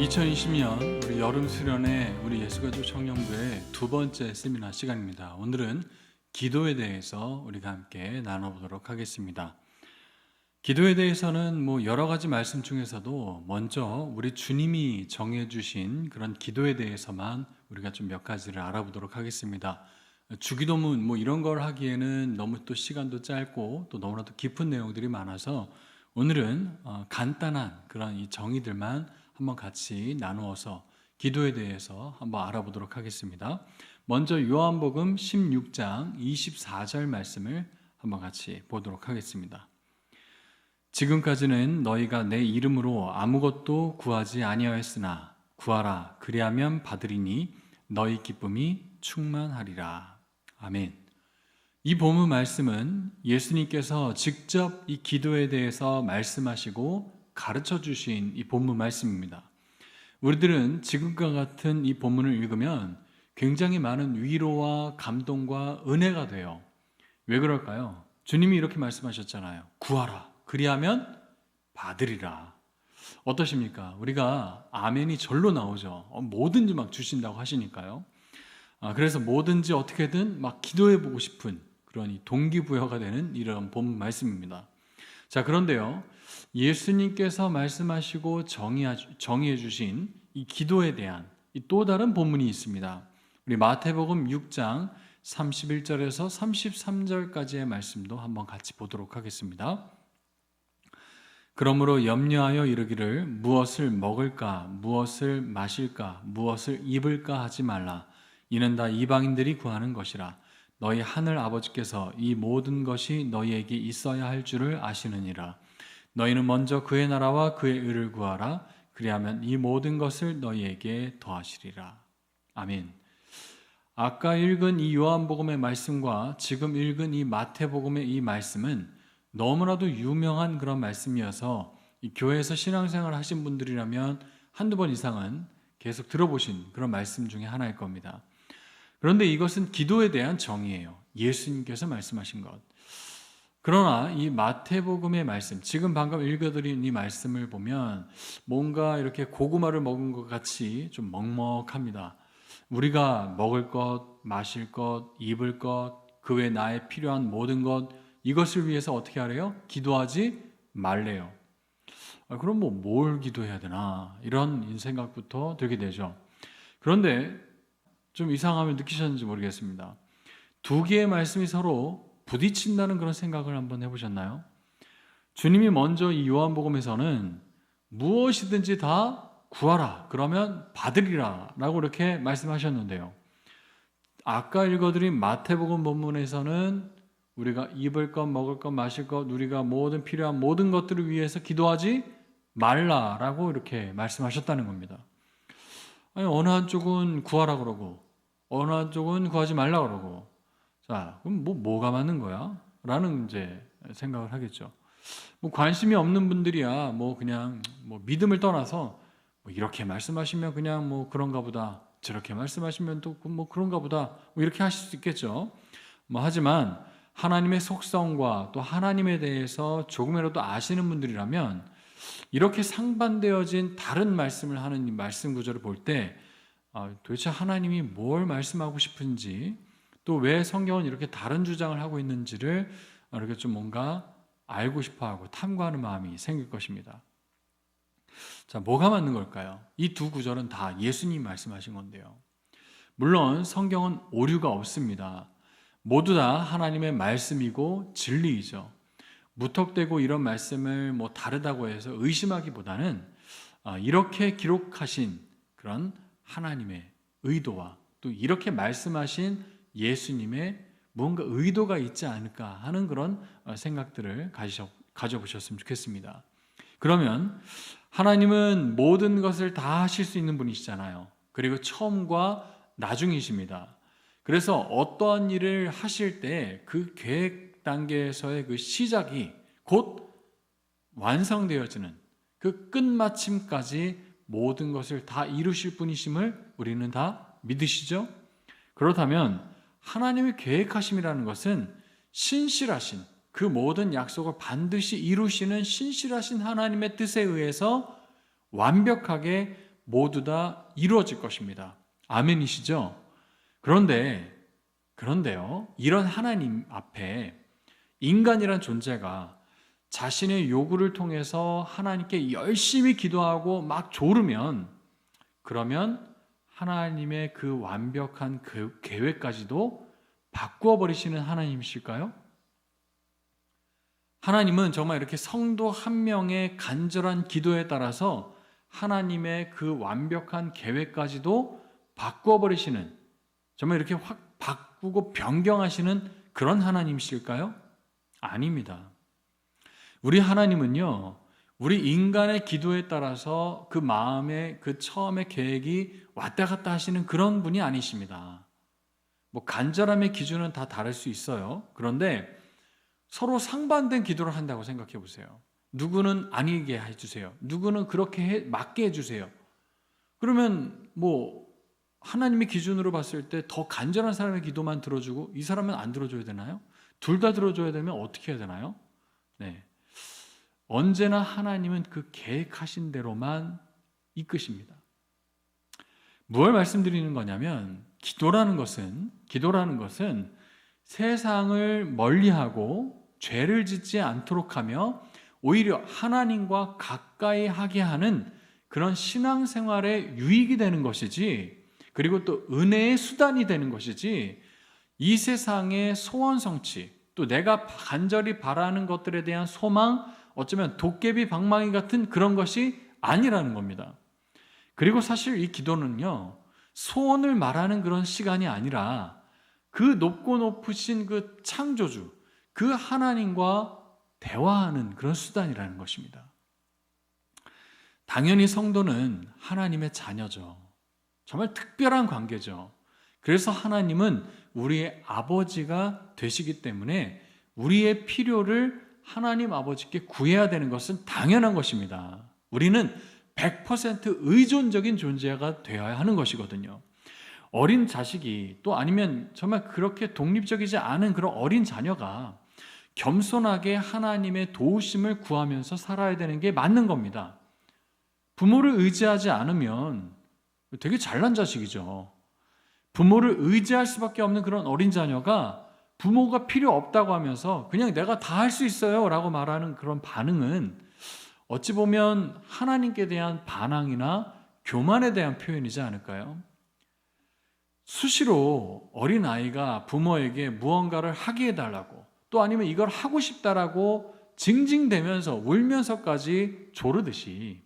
2020년 우리 여름 수련회 우리 예수가족 청년부의 두 번째 세미나 시간입니다. 오늘은 기도에 대해서 우리가 함께 나눠보도록 하겠습니다. 기도에 대해서는 여러 가지 말씀 중에서도 먼저 우리 주님이 정해주신 그런 기도에 대해서만 우리가 좀 몇 가지를 알아보도록 하겠습니다. 주기도문 이런 걸 하기에는 너무 또 시간도 짧고 또 너무나도 깊은 내용들이 많아서 오늘은 간단한 그런 이 정의들만 한번 같이 나누어서 기도에 대해서 한번 알아보도록 하겠습니다. 먼저 요한복음 16장 24절 말씀을 한번 같이 보도록 하겠습니다. 지금까지는 너희가 내 이름으로 아무것도 구하지 아니하였으나 구하라 그리하면 받으리니 너희 기쁨이 충만하리라. 아멘. 이 본문 말씀은 예수님께서 직접 이 기도에 대해서 말씀하시고 가르쳐 주신 이 본문 말씀입니다. 우리들은 지금과 같은 이 본문을 읽으면 굉장히 많은 위로와 감동과 은혜가 돼요. 왜 그럴까요? 주님이 이렇게 말씀하셨잖아요. 구하라 그리하면 받으리라. 어떠십니까? 우리가 아멘이 절로 나오죠. 뭐든지 막 주신다고 하시니까요. 그래서 뭐든지 어떻게든 막 기도해 보고 싶은 그런 이 동기부여가 되는 이런 본문 말씀입니다. 자, 그런데요, 예수님께서 말씀하시고 정의해 주신 이 기도에 대한 이 또 다른 본문이 있습니다. 우리 마태복음 6장 31절에서 33절까지의 말씀도 한번 같이 보도록 하겠습니다. 그러므로 염려하여 이르기를 무엇을 먹을까, 무엇을 마실까, 무엇을 입을까 하지 말라. 이는 다 이방인들이 구하는 것이라. 너희 하늘 아버지께서 이 모든 것이 너희에게 있어야 할 줄을 아시느니라. 너희는 먼저 그의 나라와 그의 의를 구하라. 그리하면 이 모든 것을 너희에게 더하시리라. 아멘. 아까 읽은 이 요한복음의 말씀과 지금 읽은 이 마태복음의 이 말씀은 너무나도 유명한 그런 말씀이어서 이 교회에서 신앙생활 하신 분들이라면 한두 번 이상은 계속 들어보신 그런 말씀 중에 하나일 겁니다. 그런데 이것은 기도에 대한 정의예요. 예수님께서 말씀하신 것. 그러나 이 마태복음의 말씀, 지금 방금 읽어드린 이 말씀을 보면 뭔가 이렇게 고구마를 먹은 것 같이 좀 먹먹합니다. 우리가 먹을 것, 마실 것, 입을 것, 그 외 나의 필요한 모든 것, 이것을 위해서 어떻게 하래요? 기도하지 말래요. 그럼 뭘 기도해야 되나? 이런 생각부터 들게 되죠. 그런데 좀 이상함을 느끼셨는지 모르겠습니다. 두 개의 말씀이 서로 부딪힌다는 그런 생각을 한번 해보셨나요? 주님이 먼저 이 요한복음에서는 무엇이든지 다 구하라 그러면 받으리라 라고 이렇게 말씀하셨는데요, 아까 읽어드린 마태복음 본문에서는 우리가 입을 것, 먹을 것, 마실 것, 우리가 모든 필요한 모든 것들을 위해서 기도하지 말라라고 이렇게 말씀하셨다는 겁니다. 아니, 어느 한쪽은 구하라 그러고 어느 한쪽은 구하지 말라 그러고, 자, 그럼 뭐가 맞는 거야? 라는 이제 생각을 하겠죠. 관심이 없는 분들이야 그냥 믿음을 떠나서 이렇게 말씀하시면 그냥 그런가 보다, 저렇게 말씀하시면 또 그런가 보다 이렇게 하실 수 있겠죠. 하지만 하나님의 속성과 또 하나님에 대해서 조금이라도 아시는 분들이라면 이렇게 상반되어진 다른 말씀을 하는 이 말씀 구절을 볼 때 도대체 하나님이 뭘 말씀하고 싶은지, 또 왜 성경은 이렇게 다른 주장을 하고 있는지를 이렇게 좀 뭔가 알고 싶어하고 탐구하는 마음이 생길 것입니다. 자, 뭐가 맞는 걸까요? 이 두 구절은 다 예수님이 말씀하신 건데요, 물론 성경은 오류가 없습니다. 모두 다 하나님의 말씀이고 진리이죠. 무턱대고 이런 말씀을 다르다고 해서 의심하기보다는 이렇게 기록하신 그런 하나님의 의도와 또 이렇게 말씀하신 예수님의 뭔가 의도가 있지 않을까 하는 그런 생각들을 가져보셨으면 좋겠습니다. 그러면 하나님은 모든 것을 다 하실 수 있는 분이시잖아요. 그리고 처음과 나중이십니다. 그래서 어떠한 일을 하실 때 그 계획 단계에서의 그 시작이 곧 완성되어지는 그 끝마침까지 모든 것을 다 이루실 분이심을 우리는 다 믿으시죠? 그렇다면 하나님의 계획하심이라는 것은 신실하신, 그 모든 약속을 반드시 이루시는 신실하신 하나님의 뜻에 의해서 완벽하게 모두 다 이루어질 것입니다. 아멘이시죠? 그런데요, 이런 하나님 앞에 인간이란 존재가 자신의 요구를 통해서 하나님께 열심히 기도하고 막 조르면, 그러면 하나님의 그 완벽한 그 계획까지도 바꾸어 버리시는 하나님이실까요? 하나님은 정말 이렇게 성도 한 명의 간절한 기도에 따라서 하나님의 그 완벽한 계획까지도 바꾸어 버리시는, 정말 이렇게 확 바꾸고 변경하시는 그런 하나님이실까요? 아닙니다. 우리 하나님은요, 우리 인간의 기도에 따라서 그 마음의 그 처음의 계획이 왔다 갔다 하시는 그런 분이 아니십니다. 뭐 간절함의 기준은 다 다를 수 있어요. 그런데 서로 상반된 기도를 한다고 생각해 보세요. 누구는 아니게 해주세요. 누구는 그렇게 맞게 해주세요. 그러면 뭐 하나님의 기준으로 봤을 때 더 간절한 사람의 기도만 들어주고 이 사람은 안 들어줘야 되나요? 둘 다 들어줘야 되면 어떻게 해야 되나요? 네. 언제나 하나님은 그 계획하신 대로만 이끄십니다. 무엇을 말씀드리는 거냐면 기도라는 것은 세상을 멀리하고 죄를 짓지 않도록 하며 오히려 하나님과 가까이 하게 하는 그런 신앙생활의 유익이 되는 것이지, 그리고 또 은혜의 수단이 되는 것이지, 이 세상의 소원 성취, 또 내가 간절히 바라는 것들에 대한 소망, 어쩌면 도깨비 방망이 같은 그런 것이 아니라는 겁니다. 그리고 사실 이 기도는요, 소원을 말하는 그런 시간이 아니라 그 높고 높으신 그 창조주, 그 하나님과 대화하는 그런 수단이라는 것입니다. 당연히 성도는 하나님의 자녀죠. 정말 특별한 관계죠. 그래서 하나님은 우리의 아버지가 되시기 때문에 우리의 필요를 하나님 아버지께 구해야 되는 것은 당연한 것입니다. 우리는 100% 의존적인 존재가 되어야 하는 것이거든요. 어린 자식이, 또 아니면 정말 그렇게 독립적이지 않은 그런 어린 자녀가 겸손하게 하나님의 도우심을 구하면서 살아야 되는 게 맞는 겁니다. 부모를 의지하지 않으면 되게 잘난 자식이죠. 부모를 의지할 수밖에 없는 그런 어린 자녀가 부모가 필요 없다고 하면서 그냥 내가 다 할 수 있어요 라고 말하는 그런 반응은 어찌 보면 하나님께 대한 반항이나 교만에 대한 표현이지 않을까요? 수시로 어린아이가 부모에게 무언가를 하게 해달라고, 또 아니면 이걸 하고 싶다라고 징징대면서 울면서까지 조르듯이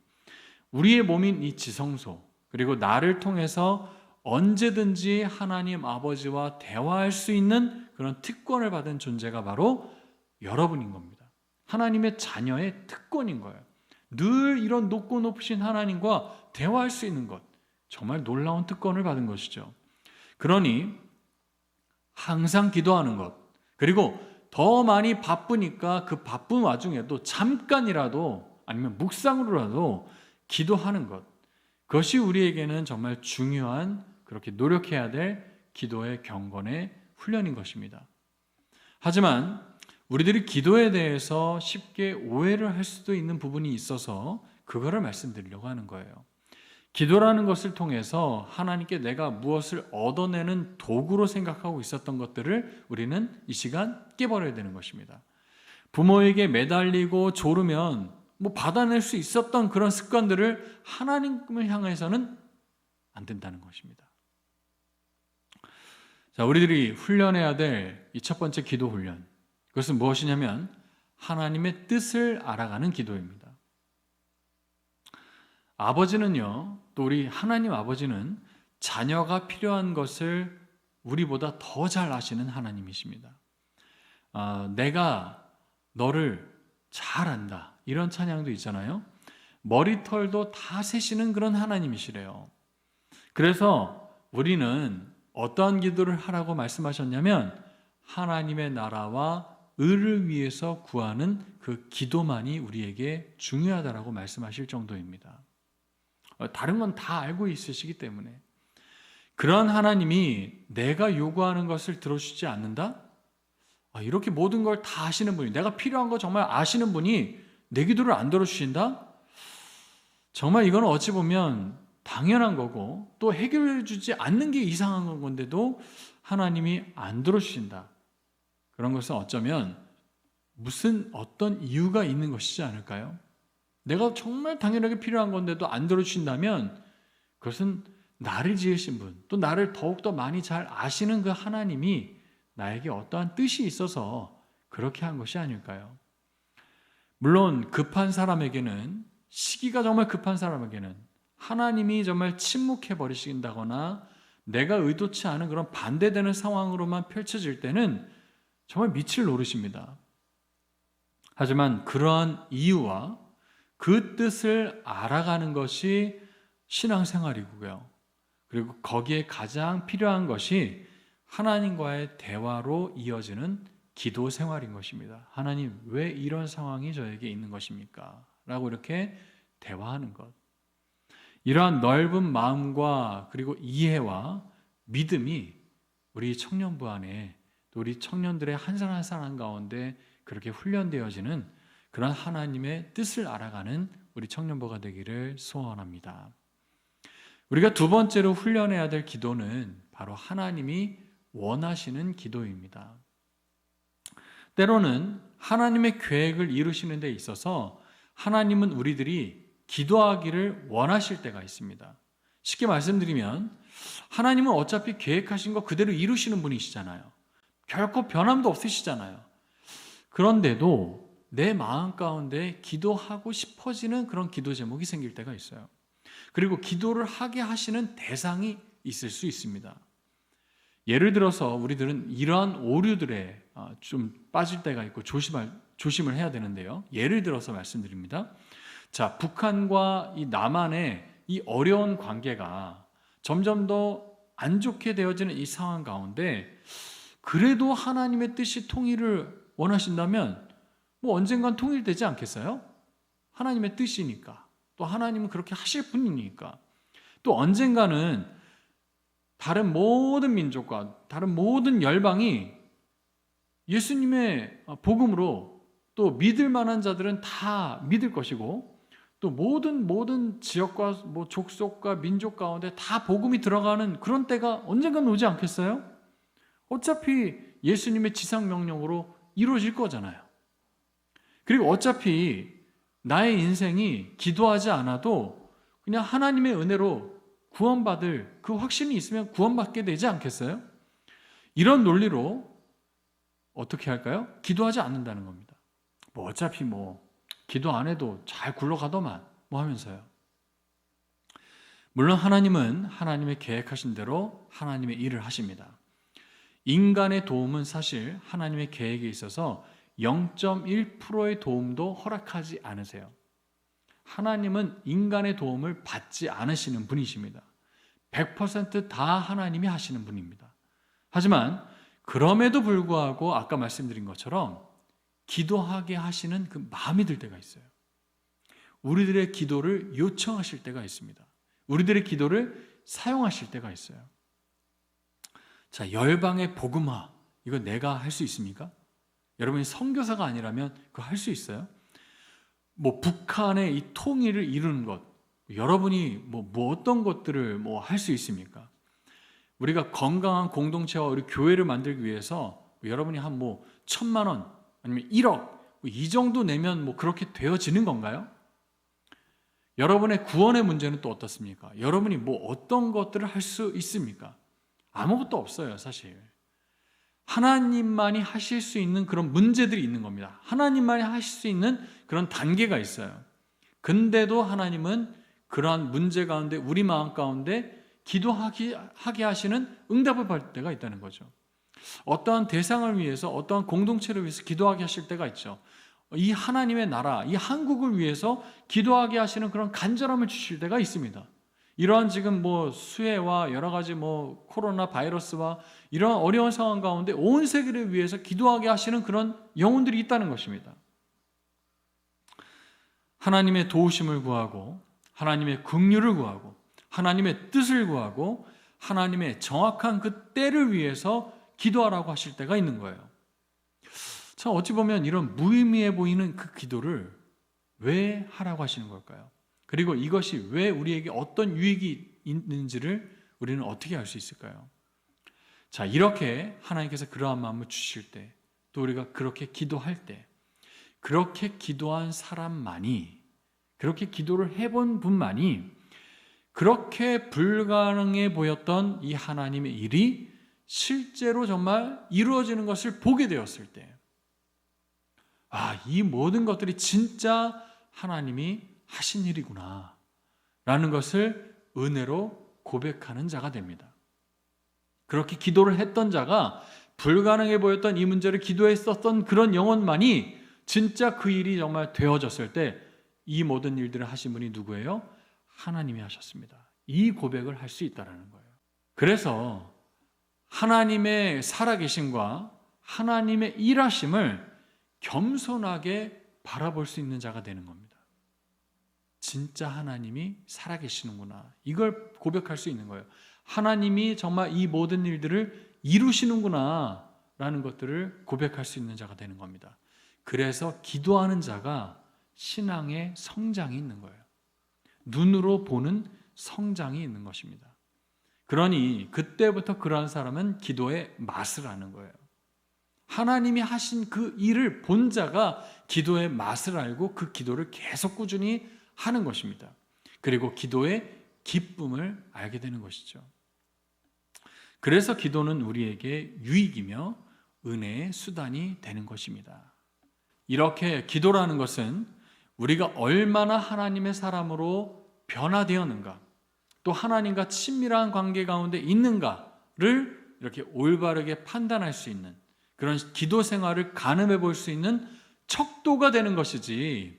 우리의 몸인 이 지성소, 그리고 나를 통해서 언제든지 하나님 아버지와 대화할 수 있는 그런 특권을 받은 존재가 바로 여러분인 겁니다. 하나님의 자녀의 특권인 거예요. 늘 이런 높고 높으신 하나님과 대화할 수 있는 것, 정말 놀라운 특권을 받은 것이죠. 그러니 항상 기도하는 것, 그리고 더 많이 바쁘니까 그 바쁜 와중에도 잠깐이라도 아니면 묵상으로라도 기도하는 것, 그것이 우리에게는 정말 중요한, 그렇게 노력해야 될 기도의 경건의 훈련인 것입니다. 하지만 우리들이 기도에 대해서 쉽게 오해를 할 수도 있는 부분이 있어서 그거를 말씀드리려고 하는 거예요. 기도라는 것을 통해서 하나님께 내가 무엇을 얻어내는 도구로 생각하고 있었던 것들을 우리는 이 시간 깨버려야 되는 것입니다. 부모에게 매달리고 조르면 뭐 받아낼 수 있었던 그런 습관들을 하나님을 향해서는 안 된다는 것입니다. 자, 우리들이 훈련해야 될 이 첫 번째 기도 훈련, 그것은 무엇이냐면 하나님의 뜻을 알아가는 기도입니다. 아버지는요, 또 우리 하나님 아버지는 자녀가 필요한 것을 우리보다 더 잘 아시는 하나님이십니다. 내가 너를 잘 안다, 이런 찬양도 있잖아요. 머리털도 다 세시는 그런 하나님이시래요. 그래서 우리는 어떠한 기도를 하라고 말씀하셨냐면 하나님의 나라와 의를 위해서 구하는 그 기도만이 우리에게 중요하다라고 말씀하실 정도입니다. 다른 건 다 알고 있으시기 때문에. 그런 하나님이 내가 요구하는 것을 들어주지 않는다? 이렇게 모든 걸 다 아시는 분이, 내가 필요한 거 정말 아시는 분이 내 기도를 안 들어주신다? 정말 이건 어찌 보면 당연한 거고 또 해결해 주지 않는 게 이상한 건데도 하나님이 안 들어주신다. 그런 것은 어쩌면 무슨 어떤 이유가 있는 것이지 않을까요? 내가 정말 당연하게 필요한 건데도 안 들어주신다면 그것은 나를 지으신 분, 또 나를 더욱더 많이 잘 아시는 그 하나님이 나에게 어떠한 뜻이 있어서 그렇게 한 것이 아닐까요? 물론 급한 사람에게는, 시기가 정말 급한 사람에게는 하나님이 정말 침묵해 버리신다거나 내가 의도치 않은 그런 반대되는 상황으로만 펼쳐질 때는 정말 밑을 노르십니다. 하지만 그러한 이유와 그 뜻을 알아가는 것이 신앙생활이고요. 그리고 거기에 가장 필요한 것이 하나님과의 대화로 이어지는 기도 생활인 것입니다. 하나님, 왜 이런 상황이 저에게 있는 것입니까? 라고 이렇게 대화하는 것. 이러한 넓은 마음과 그리고 이해와 믿음이 우리 청년부 안에, 또 우리 청년들의 한 사람 한 사람 가운데 그렇게 훈련되어지는 그런 하나님의 뜻을 알아가는 우리 청년부가 되기를 소원합니다. 우리가 두 번째로 훈련해야 될 기도는 바로 하나님이 원하시는 기도입니다. 때로는 하나님의 계획을 이루시는 데 있어서 하나님은 우리들이 기도하기를 원하실 때가 있습니다. 쉽게 말씀드리면 하나님은 어차피 계획하신 거 그대로 이루시는 분이시잖아요. 결코 변함도 없으시잖아요. 그런데도 내 마음 가운데 기도하고 싶어지는 그런 기도 제목이 생길 때가 있어요. 그리고 기도를 하게 하시는 대상이 있을 수 있습니다. 예를 들어서 우리들은 이러한 오류들에 좀 빠질 때가 있고 조심을 해야 되는데요. 예를 들어서 말씀드립니다. 자, 북한과 이 남한의 이 어려운 관계가 점점 더 안 좋게 되어지는 이 상황 가운데 그래도 하나님의 뜻이 통일을 원하신다면 뭐 언젠간 통일되지 않겠어요? 하나님의 뜻이니까. 또 하나님은 그렇게 하실 분이니까. 또 언젠가는 다른 모든 민족과 다른 모든 열방이 예수님의 복음으로 또 믿을 만한 자들은 다 믿을 것이고 또 모든 지역과 뭐 족속과 민족 가운데 다 복음이 들어가는 그런 때가 언젠간 오지 않겠어요? 어차피 예수님의 지상 명령으로 이루어질 거잖아요. 그리고 어차피 나의 인생이 기도하지 않아도 그냥 하나님의 은혜로 구원받을 그 확신이 있으면 구원받게 되지 않겠어요? 이런 논리로 어떻게 할까요? 기도하지 않는다는 겁니다. 어차피 기도 안 해도 잘 굴러가더만 하면서요. 물론 하나님은 하나님의 계획하신 대로 하나님의 일을 하십니다. 인간의 도움은 사실 하나님의 계획에 있어서 0.1%의 도움도 허락하지 않으세요. 하나님은 인간의 도움을 받지 않으시는 분이십니다. 100% 다 하나님이 하시는 분입니다. 하지만 그럼에도 불구하고 아까 말씀드린 것처럼 기도하게 하시는 그 마음이 들 때가 있어요. 우리들의 기도를 요청하실 때가 있습니다. 우리들의 기도를 사용하실 때가 있어요. 자, 열방의 복음화, 이거 내가 할 수 있습니까? 여러분이 선교사가 아니라면 그거 할 수 있어요? 북한의 이 통일을 이루는 것, 여러분이 어떤 것들을 할 수 있습니까? 우리가 건강한 공동체와 우리 교회를 만들기 위해서 여러분이 한 1,000만 원 아니면 1억 이 정도 내면 그렇게 되어지는 건가요? 여러분의 구원의 문제는 또 어떻습니까? 여러분이 어떤 것들을 할 수 있습니까? 아무것도 없어요, 사실. 하나님만이 하실 수 있는 그런 문제들이 있는 겁니다. 하나님만이 하실 수 있는 그런 단계가 있어요. 근데도 하나님은 그러한 문제 가운데 우리 마음 가운데 기도하게 하시는 응답을 받을 때가 있다는 거죠. 어떠한 대상을 위해서 어떠한 공동체를 위해서 기도하게 하실 때가 있죠. 이 하나님의 나라, 이 한국을 위해서 기도하게 하시는 그런 간절함을 주실 때가 있습니다. 이러한 지금 수해와 여러 가지 코로나 바이러스와 이러한 어려운 상황 가운데 온 세계를 위해서 기도하게 하시는 그런 영혼들이 있다는 것입니다. 하나님의 도우심을 구하고 하나님의 긍휼을 구하고 하나님의 뜻을 구하고 하나님의 정확한 그 때를 위해서 기도하라고 하실 때가 있는 거예요. 참 어찌 보면 이런 무의미해 보이는 그 기도를 왜 하라고 하시는 걸까요? 그리고 이것이 왜 우리에게 어떤 유익이 있는지를 우리는 어떻게 알 수 있을까요? 자, 이렇게 하나님께서 그러한 마음을 주실 때, 또 우리가 그렇게 기도할 때, 그렇게 기도한 사람만이, 그렇게 기도를 해본 분만이 그렇게 불가능해 보였던 이 하나님의 일이 실제로 정말 이루어지는 것을 보게 되었을 때, 이 모든 것들이 진짜 하나님이 하신 일이구나 라는 것을 은혜로 고백하는 자가 됩니다. 그렇게 기도를 했던 자가 불가능해 보였던 이 문제를 기도했었던 그런 영혼만이 진짜 그 일이 정말 되어졌을 때 이 모든 일들을 하신 분이 누구예요? 하나님이 하셨습니다. 이 고백을 할 수 있다는 거예요. 그래서 하나님의 살아계심과 하나님의 일하심을 겸손하게 바라볼 수 있는 자가 되는 겁니다. 진짜 하나님이 살아계시는구나. 이걸 고백할 수 있는 거예요. 하나님이 정말 이 모든 일들을 이루시는구나 라는 것들을 고백할 수 있는 자가 되는 겁니다. 그래서 기도하는 자가 신앙의 성장이 있는 거예요. 눈으로 보는 성장이 있는 것입니다. 그러니 그때부터 그러한 사람은 기도의 맛을 아는 거예요. 하나님이 하신 그 일을 본 자가 기도의 맛을 알고 그 기도를 계속 꾸준히 하는 것입니다. 그리고 기도의 기쁨을 알게 되는 것이죠. 그래서 기도는 우리에게 유익이며 은혜의 수단이 되는 것입니다. 이렇게 기도라는 것은 우리가 얼마나 하나님의 사람으로 변화되었는가, 또 하나님과 친밀한 관계 가운데 있는가를 이렇게 올바르게 판단할 수 있는 그런 기도 생활을 가늠해 볼 수 있는 척도가 되는 것이지,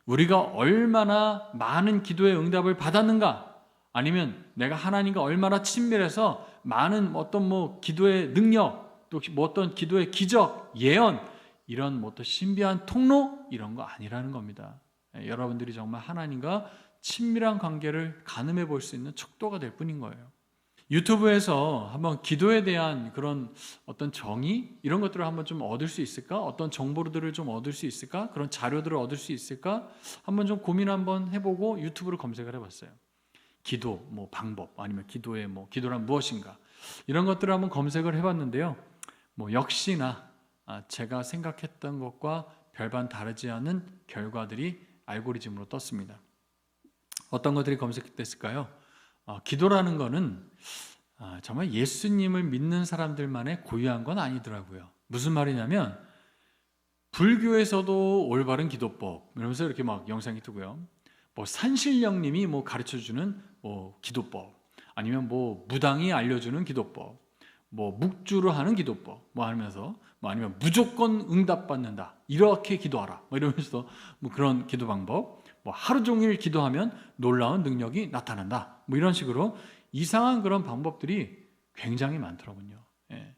우리가 얼마나 많은 기도의 응답을 받았는가, 아니면 내가 하나님과 얼마나 친밀해서 많은 어떤 기도의 능력, 또 어떤 기도의 기적, 예언, 이런 어떤 신비한 통로, 이런 거 아니라는 겁니다. 여러분들이 정말 하나님과 친밀한 관계를 가늠해 볼 수 있는 척도가 될 뿐인 거예요. 유튜브에서 한번 기도에 대한 그런 어떤 정의, 이런 것들을 한번 좀 얻을 수 있을까? 어떤 정보들을 좀 얻을 수 있을까? 그런 자료들을 얻을 수 있을까? 한번 좀 고민 한번 해보고 유튜브로 검색을 해봤어요. 기도, 방법, 아니면 기도란 무엇인가? 이런 것들을 한번 검색을 해봤는데요. 역시나 제가 생각했던 것과 별반 다르지 않은 결과들이 알고리즘으로 떴습니다. 어떤 것들이 검색됐을까요? 기도라는 거는 정말 예수님을 믿는 사람들만의 고유한 건 아니더라고요. 무슨 말이냐면, 불교에서도 올바른 기도법 이러면서 이렇게 막 영상이 뜨고요. 산신령님이 가르쳐주는 기도법, 아니면 무당이 알려주는 기도법, 묵주로 하는 기도법, 하면서 아니면 무조건 응답받는다, 이렇게 기도하라, 이러면서 그런 기도 방법, 하루 종일 기도하면 놀라운 능력이 나타난다, 이런 식으로 이상한 그런 방법들이 굉장히 많더라고요. 예.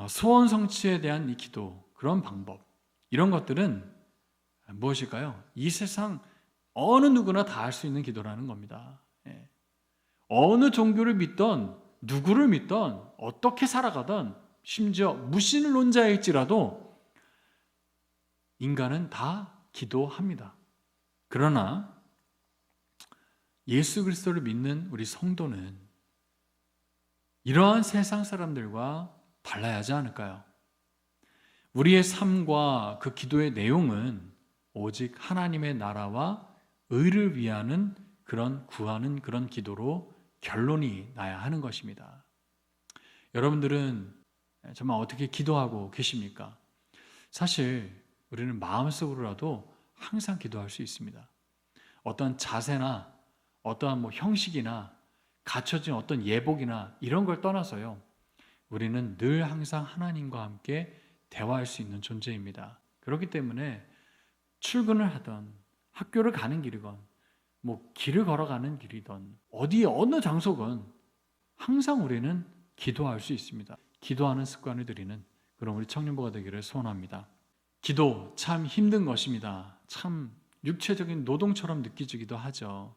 소원 성취에 대한 이 기도, 그런 방법, 이런 것들은 무엇일까요? 이 세상 어느 누구나 다 할 수 있는 기도라는 겁니다. 예. 어느 종교를 믿던, 누구를 믿던, 어떻게 살아가던, 심지어 무신론자일지라도 인간은 다 기도합니다. 그러나 예수 그리스도를 믿는 우리 성도는 이러한 세상 사람들과 달라야 하지 않을까요? 우리의 삶과 그 기도의 내용은 오직 하나님의 나라와 의를 위하는 구하는 그런 기도로 결론이 나야 하는 것입니다. 여러분들은 정말 어떻게 기도하고 계십니까? 사실 우리는 마음속으로라도 항상 기도할 수 있습니다. 어떤 자세나 어떠한 형식이나 갖춰진 어떤 예복이나 이런 걸 떠나서요, 우리는 늘 항상 하나님과 함께 대화할 수 있는 존재입니다. 그렇기 때문에 출근을 하던, 학교를 가는 길이건, 길을 걸어가는 길이든, 어느 장소건 항상 우리는 기도할 수 있습니다. 기도하는 습관을 들이는 그런 우리 청년부가 되기를 소원합니다. 기도 참 힘든 것입니다. 참 육체적인 노동처럼 느껴지기도 하죠.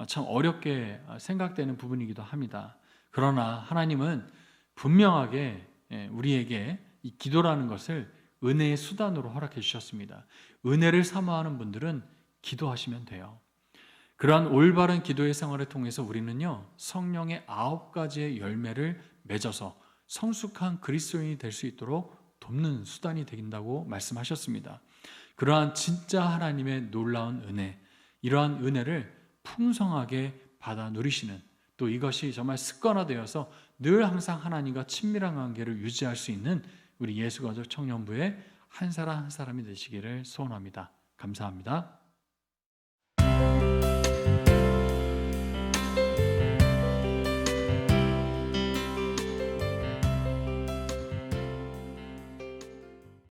참 어렵게 생각되는 부분이기도 합니다. 그러나 하나님은 분명하게 우리에게 이 기도라는 것을 은혜의 수단으로 허락해 주셨습니다. 은혜를 사모하는 분들은 기도하시면 돼요. 그러한 올바른 기도의 생활을 통해서 우리는요, 성령의 9가지의 열매를 맺어서 성숙한 그리스도인이 될 수 있도록 돕는 수단이 된다고 말씀하셨습니다. 그러한 진짜 하나님의 놀라운 은혜, 이러한 은혜를 풍성하게 받아 누리시는, 또 이것이 정말 습관화되어서 늘 항상 하나님과 친밀한 관계를 유지할 수 있는 우리 예수가족 청년부의 한 사람 한 사람이 되시기를 소원합니다. 감사합니다.